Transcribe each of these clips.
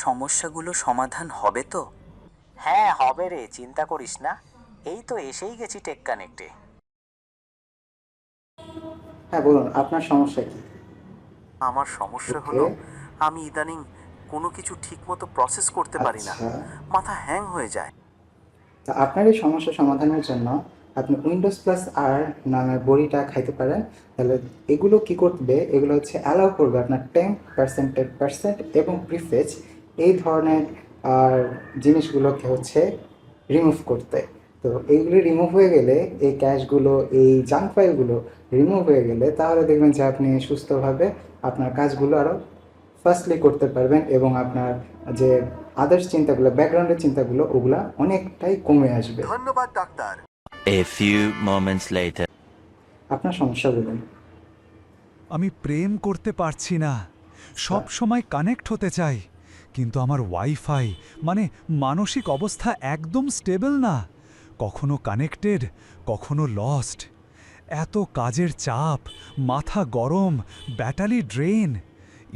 সমস্যাগুলো সমাধান হবে তো? হ্যাঁ হবে রে, চিন্তা করিস না। এই তো এসেই গেছি টেক কানেক্টে। হ্যাঁ বলুন, আপনার সমস্যা কি? আমার সমস্যা ওকে। হলো আমি ইদানিং কোনো কিছু ঠিকমতো প্রসেস করতে পারি না, আচ্ছা, মাথা হ্যাং হয়ে যায়। তা আপনার এই সমস্যা সমাধানের জন্য আপনি উইন্ডোজ প্লাস আর নামের বড়িটা খাইতে পারেন। তাহলে এগুলো কি করবে, এগুলো হচ্ছে অ্যালাউ করবে আপনার টেম্প পার্সেন্ট, 10% এবং প্রিফেচ এই ধরনের আর জিনিসগুলোকে হচ্ছে রিমুভ করতে। তো এইগুলো রিমুভ হয়ে গেলে, এই ক্যাশগুলো, এই জাঙ্ক ফাইলগুলো রিমুভ হয়ে গেলে, তাহলে দেখবেন যে আপনি সুস্থভাবে আপনার কাজগুলো আরও ফাস্টলি করতে পারবেন এবং আপনার যে আদার্স চিন্তাগুলো, ব্যাকগ্রাউন্ডের চিন্তাগুলো, ওগুলা অনেকটাই কমে আসবে। ধন্যবাদ doctor. A few moments later. আপনার সমস্যা বলুন। আমি প্রেম করতে পারছি না, সব সময় কানেক্ট হতে চাই, কিন্তু আমার ওয়াইফাই মানে মানসিক অবস্থা একদম স্টেবল না, কখনো কানেক্টেড, কখনো লস্ট। এত কাজের চাপ, মাথা গরম, ব্যাটারি ড্রেন,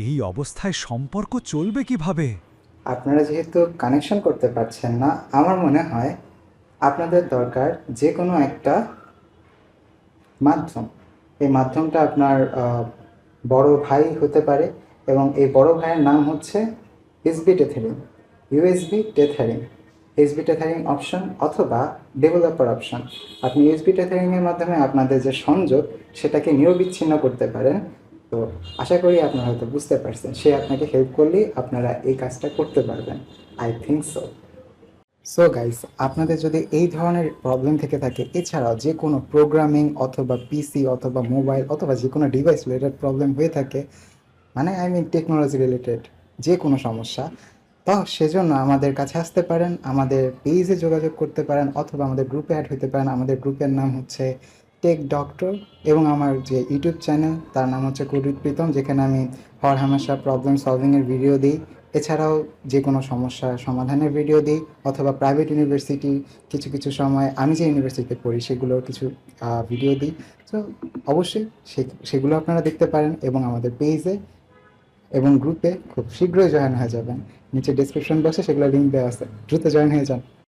এই অবস্থায় সম্পর্ক চলবে কিভাবে? আপনারা যেহেতু কানেকশন করতে পারছেন না, আমার মনে হয় আপনাদের দরকার যে কোনো একটা মাধ্যম। এই মাধ্যমটা আপনার বড় ভাই হতে পারে এবং এই বড় ভাইয়ের নাম হচ্ছে SB tethering, USB tethering, SB tethering option অথবা ডেভেলপার অপশন। আপনি ইউএসবি টেথারিংয়ের মাধ্যমে আপনাদের যে সংযোগ সেটাকে নিরবিচ্ছিন্ন করতে পারেন। তো আশা করি আপনারা হয়তো বুঝতে পারছেন, সে আপনাকে হেল্প করলেই আপনারা এই কাজটা করতে পারবেন। I think so. So guys, আপনাদের যদি এই ধরনের প্রবলেম থেকে থাকে, এছাড়াও যে কোনো প্রোগ্রামিং অথবা পিসি অথবা মোবাইল অথবা যে কোনো ডিভাইস রিলেটেড প্রবলেম হয়ে থাকে, মানে আই মিন টেকনোলজি রিলেটেড যে কোনো সমস্যা, তো সেজন্য আমাদের কাছে আসতে পারেন, আমাদের পেজে যোগাযোগ করতে পারেন অথবা আমাদের গ্রুপে অ্যাড হতে পারেন। আমাদের গ্রুপের নাম হচ্ছে টেক ডক্টর এবং আমার যে ইউটিউব চ্যানেল তার নাম হচ্ছে কুলদীপ প্রীতম, যেখানে আমি হর হামেশা প্রবলেম সলভিংয়ের ভিডিও দিই। এছাড়াও যে কোনো সমস্যার সমাধানের ভিডিও দিই, অথবা প্রাইভেট ইউনিভার্সিটি কিছু কিছু সময় আমি যে ইউনিভার্সিটিতে পড়ি সেগুলোর কিছু ভিডিও দিই। তো অবশ্যই সেগুলো আপনারা দেখতে পারেন এবং আমাদের পেজে এবং গ্রুপে খুব শীঘ্রই জয়েন হয়ে যাবেন। নিচে ডিসক্রিপশন বক্সে সেগুলো লিঙ্ক দেওয়া আছে, দ্রুত জয়েন হয়ে যান।